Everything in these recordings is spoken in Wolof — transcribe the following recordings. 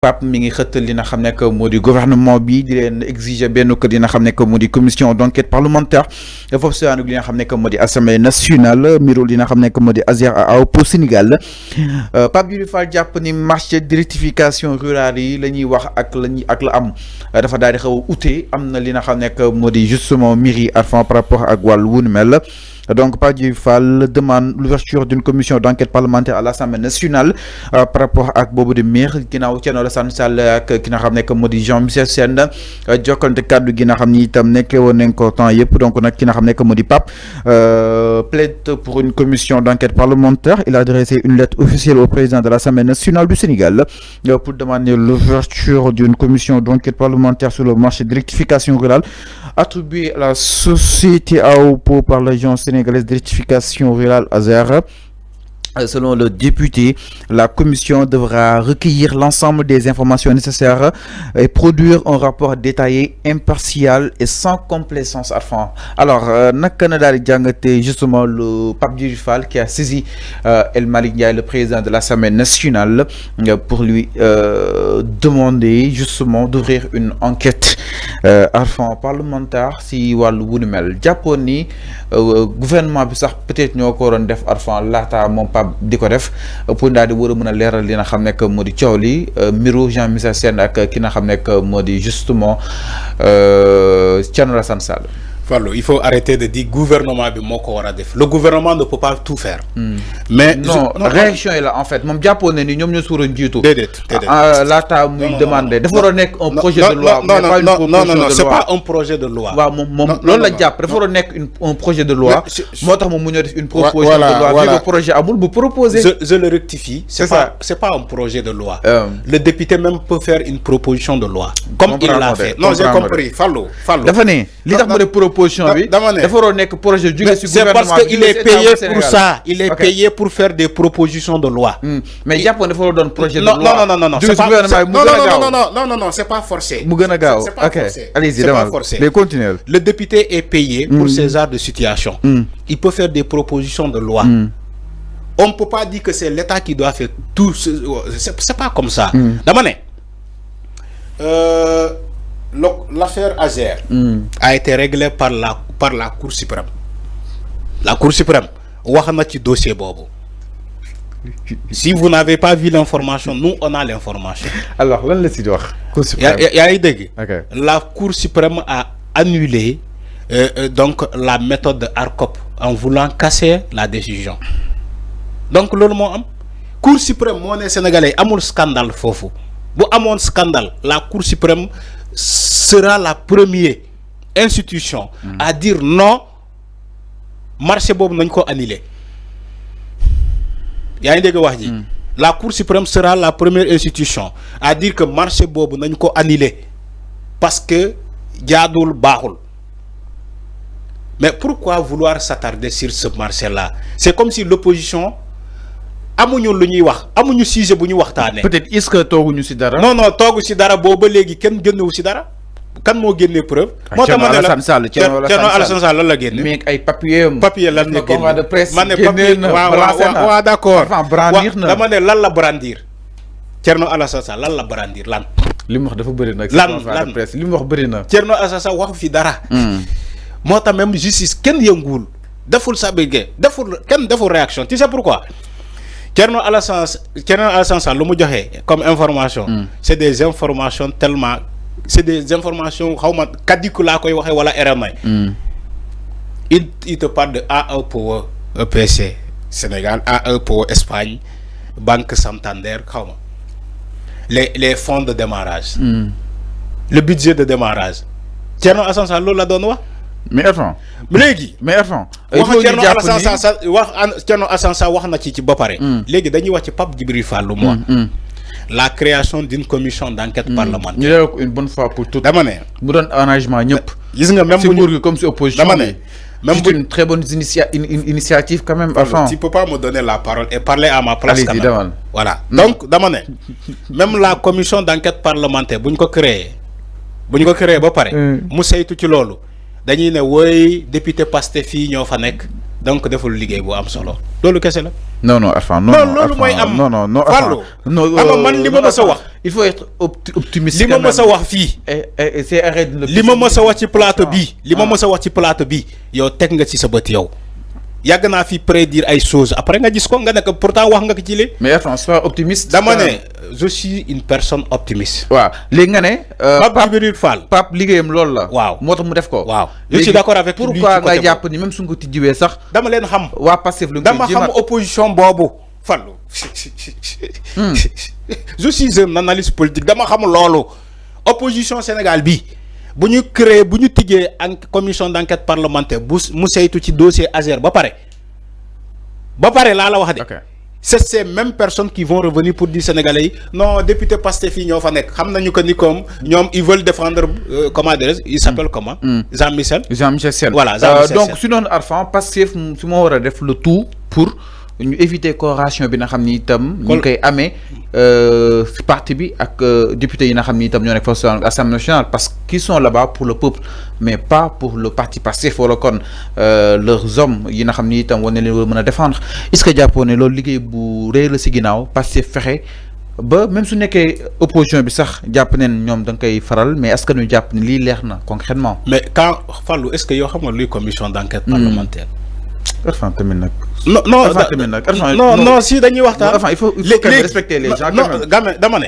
Pape mi ngi xëttal li nga xam ne que moo di gouvernement bi di leen exiger benn kër li nga xam ne que moo di commission d'enquête parlementaire foofu si li nga xam ne que moo di assemblée nationale miro li nga xam ne que moo di Azer Aw pour Sénégal Pape Djibril Fall jàpp ni marché de rectification rurale yi la ñuy wax ak la am dafa daal di xaw a ute am na li nga xam ne que moo di justement mairie Arfan par rapport ak wàllu wu ni mel. Donc, Pape Djibril Fall demande l'ouverture d'une commission d'enquête parlementaire à l'Assemblée nationale par rapport à Bobo de Mir, ginnaaw Thierno Alassane Sall ak ki nga xam ne que moo di Jean-Michel Sène jokkante kàddu gi nga xam ni itam nekkee woon nañ ko temps yëpp donc nag ki nga xam ne que moo di Pape plaide pour une commission d'enquête parlementaire. Il a adressé une lettre officielle au président de l'Assemblée nationale du Sénégal pour demander l'ouverture d'une commission d'enquête parlementaire sur le marché de rectification rurale attribué à la société AOPO par l'agence sénégalaise de rectification rurale Azer. Selon le député, la commission devra recueillir l'ensemble des informations nécessaires et produire un rapport détaillé, impartial et sans complaisance. Alors, naka na daal di jàngate justement le Pape Djibril Fall qui a saisi El Malick Ndiaye, le président de l'Assemblée nationale, pour lui demander justement d'ouvrir une enquête parlementaire si wàllu wu ni mel jàppoon ni gouvernement bi sax peut-être ñoo ko waroon def laata moom Pape di ko def pour daal di war a mën a leeral li nga xam ne que moo di coow li mbiru Jean-Michel Sène ak ki nga xam ne que moo di justement Thierno Alassane Sall. Fallo, il faut arrêter de dire gouvernement bi moko wara def. Le gouvernement ne peut pas tout faire. Mais non, réaction est là en fait. Mom jappone ni ñom ñoo souro jitu. Dédét. Laata muy demander dafa wara nek un projet de loi. Non, c'est pas un projet de loi. Wa mom loolu la japp dafa wara nek un projet de loi. Motax mom mu ñoo def une proposition de loi. Le projet amul bu proposer. Je le rectifie. C'est pas un projet de loi. Le député même peut faire une proposition de loi comme il l'a fait. Non, j'ai compris. Fallo. Dafa né li tax mo def proposition bi dafa wara nek projet du c'est parce qu'il est payé pour ça. Il est payé pour faire des propositions de loi. Mais Japon dafa wara don projet de loi. Non, c'est pas forcé. Mu gëna gaaw. OK. Allez-y, mais continuez. Le député est payé pour ces genres de situation. Il peut faire des propositions de loi. On ne peut pas dire que c'est l'État qui doit faire tout. C'est pas comme ça. L'affaire Azer a été réglée par la Cour suprême. La Cour suprême, waxna ci dossier bobo. Si vous n'avez pas vu l'information, nous on a l'information. Alors, lan la ci wax Cour suprême. La Cour suprême a annulé donc la méthode de ARCOP en voulant casser la décision. Donc lolu mo am Cour suprême mo né sénégalais amul scandale fofu. Bu amone scandale, la Cour suprême sera la première institution à dire non, marché bobu nañ ko annuler. Yaa ngi dégg wax ji. La Cour suprême sera la première institution à dire que marché bobu nañ ko annuler parce que jaadul baaxul. Mais pourquoi vouloir s'attarder sur ce marché-là? C'est comme si l'opposition amuñu lu ñuy wax amuñu sujet bu ñu waxtaanee. Peut-être est-ce que tooguñu ci dara. Non toogu ci dara boobu ba léegi kenn génnewu ci dara. Kan moo génnee preuve. moo tax ma ne la Thierno Alassane Sall lan la génne. mais ay papier lan la génne de presse ma ne papier waaw d'accord. brandir na dama ne lan la brandir. Thierno Alassane Sall lan la brandir lan. li mu wax dafa bëri nag. lan presse li mu wax bëri na. Thierno Alassane Sall waxu fi dara. moo tax même justice kenn yënguwul deful sa bëggee kenn deful réaction tu sais pourquoi. Thierno Alassane Sall lu mu joxe comme information. C'est des informations tellement c'est des informations xawma kaddiku laa koy waxe wala RMI. Il te parle de AE pour EPC Sénégal, AE pour Espagne, Banque Santander, xawma les fonds de démarrage. Le budget de démarrage. Thierno Alassane Sall loolu la doon wax. Mais attends. Thierno Alassane Sall wax na ci ba pare. Léegi dañuy wax ci Pape Djibril Fall lu mo la création d'une commission d'enquête parlementaire. ñu def une bonne fois pour toutes. Dama né mu doon arrangement ñëpp. Gis nga même bu comme si opposition. Dama né même une très bonne initiative quand même. Tu peux pas me donner la parole et parler à ma place. Allez-y, demal. Voilà. Donc dama né même la commission d'enquête parlementaire buñ ko créer ba pare. Mu saytu ci lolu. Dañuy né woy député Pastef yi ñoo fa nek donc deful liggéey bu am solo loolu kese la. non Arfan non loolu mooy am non man li ma sa wax il faut être optimiste. li ma mës a wax fii. et c'est arrêté de li ma mës a wax ci plateau bi li ma mës a wax ci plateau bi yow teg nga ci sa bët yow. yàgg naa fi prédire ay choses après nga gis ko nga ne que pourtant wax nga ko ci lii. mais attends sois optimiste. dama ne je suis une personne optimiste. waaw léegi nga ne. Pape Djibril Fall. Pape liggéeyam loolu la. waaw moo tax mu def ko. waaw je suis d'accord avec lui. pourquoi nga jàpp ni même su nga ko tijjiwee sax. dama leen xam. waa Pastef lu dama xam opposition boobu. Fallou je suis un analyste politique dama xam loolu opposition Sénégal bi bu ñu créé bu ñu tijjee commission d'enquête parlementaire bu mu saytu ci dossier Azer ba pare laa la wax de. c'est ces mêmes personnes qui vont revenir pour dire Sénégalais yi non député Pastef yi ñoo fa nekk xam nañu que ni comme ñoom ils veulent défendre comment dire il s'appelle comment. Jean-Michel Sène. voilà Jean-Michel donc si noonu Arfan Pastef su ma war a def le tout pour ñu éviter corrélation bi nga xam ni itam. ñu koy amee si parti bi ak député yi nga xam ni itam ñoo nekk foofu Assemblée nationale parce qu'ils sont là-bas pour le peuple mais pas pour le parti Pastef wala kon leurs hommes yi nga xam ni itam war na leen war a mën a défendre est-ce que jàppoo ne loolu liggéey bu rëy la si ginnaaw Pastef fexe ba même su nekkee opposition bi sax jàpp neen ñoom da nga koy faral mais est-ce que ñu jàpp ni lii leer na concrètement. mais quand Fallou est-ce que yoo xam nga luy commission d'enquête parlementaire. Arfan tamit nag. non si dañuy waxtaan. il faut respecter les gens. non dama ne.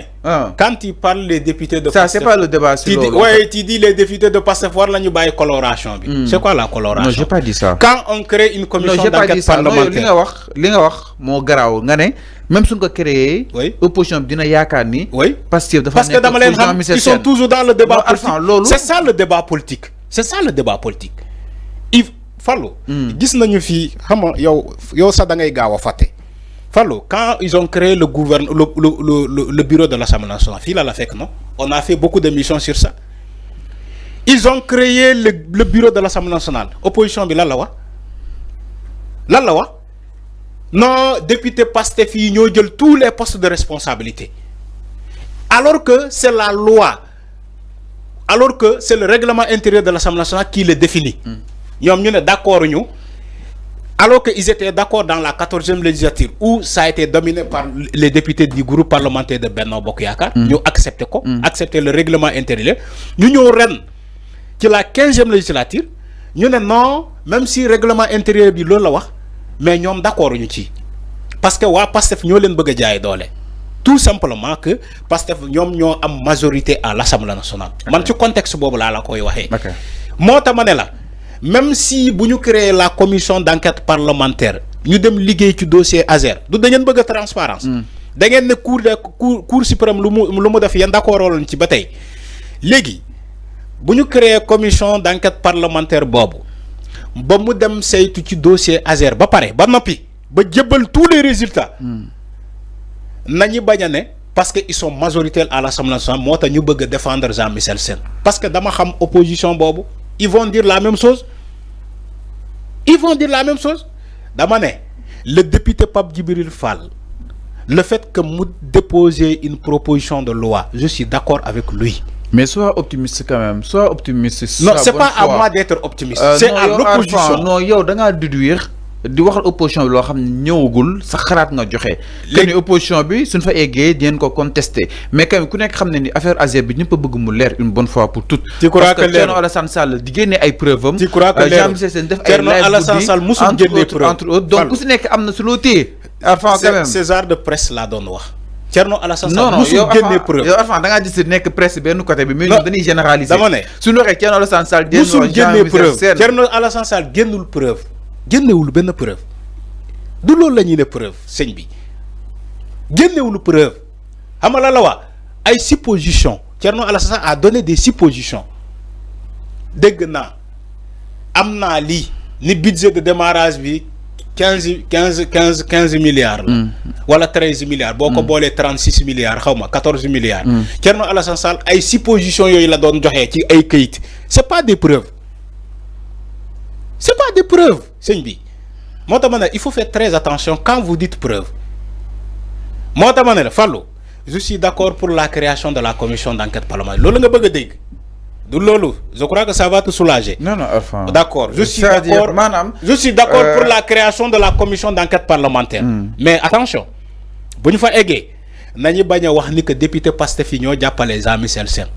quand tu parles les députés de. ça c'est pas le débat sur loolu. ouais tu dis les députés de Pastef war nañu bàyyi coloration bi. c'est quoi la coloration. non j'ai pas dit ça. quand on crée une commission d'enquête parlementaire. li nga wax moo garaaw nga ne même suñ ko créé. opposition bi dina yaakaar ni. Pastef dafa parce que dama leen xam ils sont toujours dans le débat politique. c'est ça le débat politique. c'est ça le débat politique. Fallou gis nañu fii xam nga yow sax da ngay gaaw a fàtte Fallou quand ils ont créé le bureau de l'Assemblée nationale fii la fekk non on a fait beaucoup d'émissions sur ça ils ont créé le bureau de l'Assemblée nationale opposition bi lan la wax non député Pastef yi ñoo jël tous les postes de responsabilité alors que c'est la loi alors que c'est le règlement intérieur de l'Assemblée nationale qui le définit. Ñoom ñu ne d'accord ñu alors que ils étaient d'accord dans la 14e législature où ça a été dominé par les députés du groupe parlementaire de Benno Bokk Yaakaar. ñu accepté ko. accepté le règlement intérieur. ñu ñëw ren ci la 15e législature ñu ne non même si règlement intérieur bi loolu la wax mais ñoom d'accord ñu ci parce que waa Pastef ñoo leen bëgg a jaay doole. tout simplement que Pastef ñoom ñoo am majorité à l'Assemblée nationale. man ci contexte boobu laa la koy waxee. moo tax ma ne la. même si bu ñu créer la commission d'enquête parlementaire ñu dem liggéey ci dossier Azer du da ngeen bëgg a transparence da ngeen ne cour suprême lu mu def yéen d'accord woon ci ba tey léegi bu ñu créer commission d'enquête parlementaire boobu ba mu dem saytu ci dossier Azer ba pare ba noppi ba jébbal tous les résultats nañu bañ a ne parce que ils sont majoritaires à l'Assemblée nationale moo tax ñu bëgg a défendre Jean-Michel Sène parce que dama xam opposition boobu ils vont dire la même chose dama ne le député Pape Djibril Fall le fait que mu déposer une proposition de loi je suis d'accord avec lui. mais sois optimiste quand même sois optimiste. non c'est pas à moi d'être optimiste. c'est à l'opposition. non yow da ngaa déduire di waxal opposition bi loo xam ne ñëwagul sa xalaat nga joxe. léegi opposition bi suñ fa eggee di ngeen ko contester mais quand même ku nekk xam ne ni affaire Azer bi ñëpp a bëgg mu leer une bonne fois pour toutes. tu crois que Thierno Alassane Sall di génne ay preuves am. tu crois que Jean-Michel Sène def ay live entre autres donc ku si nekk am na su loo téye. Arfan quand même César de presse laa doon wax. Thierno Alassane Sall musul génne preuve. yow Arfan da ngaa gis nekk presse benn côté bi mais ñun dañuy généraliser. dama ne suñu waxee Thierno Alassane Sall. musul génne preuve Thierno Alassane Sall génnul preuve génnewul benn preuve. du loolu la ñuy ne preuve sëñ bi génnewul preuve xam nga la wax ay supposition Thierno Alassane a donné des suppositions dégg naa am naa lii ni budget de démarrage bi 15 milliards la wala 13 milliards boo ko boolee 36 milliards xaw ma 14 milliards Thierno Alassane Sall ay suppositions yooyu la doon joxee ci ay këyit c'est pas des preuves sëñ bi moo tax ma ne il faut faire très attention quand vous dites preuve moo tax ma ne la Fallou je suis d'accord pour la création de la commission d'enquête parlementaire loolu nga bëgg a dégg du loolu je crois que ça va te soulager. non enfin d'accord je suis d'accord pour la création de la commission d'enquête parlementaire mais attention bu ñu fa eggee nañu bañ a wax ni que député Pastef yi ñoo jàppale Jean-Michel Sène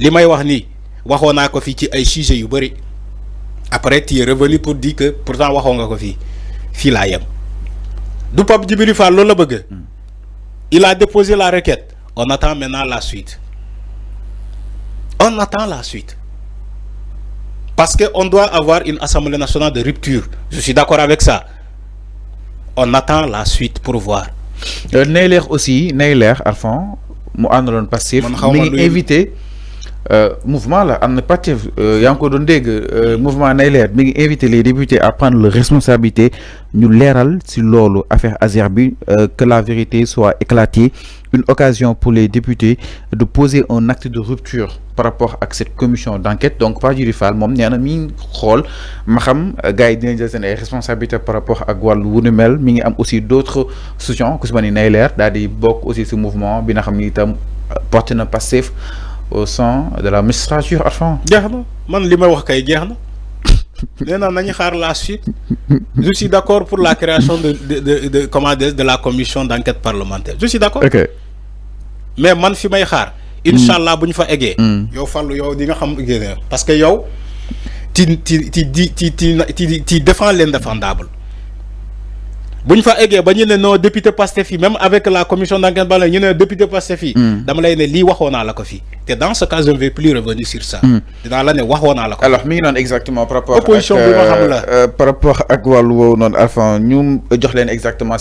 li may wax nii waxoon naa ko fii ci ay sujets yu bëri après tu es revenu pour dire que pourtant waxoo nga ko fii laa yem du Pape Djibril Fall loolu la bëgg il a déposé la requête on attend maintenant la suite parce que on doit avoir une assemblée nationale de rupture je suis d'accord avec ça on attend la suite pour voir. nay aussi Arfan mu àndaloon Pastef mi ngi invité mouvement la am na Pastef yaa ngi ko doon dégg mouvement nay leer mi ngi invité les députés à prendre leurs responsabilités ñu leeral si loolu affaire Azer bi que la vérité soit éclatée, une occasion pour les députés de poser un acte de rupture par rapport à cette commission d'enquête. Donc Pape Djibril Fall moom nee na mi ngi xool ma xam gars yi dinañ jël seen ay responsabilités par rapport ak wàllu wu nu mel mi ngi am aussi d'autres solutions ku si ma ni nay leer daal di bokk aussi ce mouvement bi nga xam ni itam porté na Pastef au sein de la magistrature. Enfin jeex na man li may wax kay jeex na nee naa nañu xaar la suite je suis d'accord pour la création de la commission d'enquête parlementaire je suis d'accord. Ok. mais man fi may xaar inshallah buñ fa eggee yow Fallou yow di nga xam parce que yow ti défend l'indéfendable buñ fa eggee ba ñu ne non député Pastef yi même avec la commission d'enquête bala ñu ne député Pastef yi dama lay ne lii waxoon naa la ko fii te dans ce cas je ne vais plus revenir sur ça dinaa la ne waxoon naa la ko. Alors mi ngi noonu exactement par rapport opposition bi ma xam la par rapport ak wàllu woowu noonu Arfan ñu jox leen exactement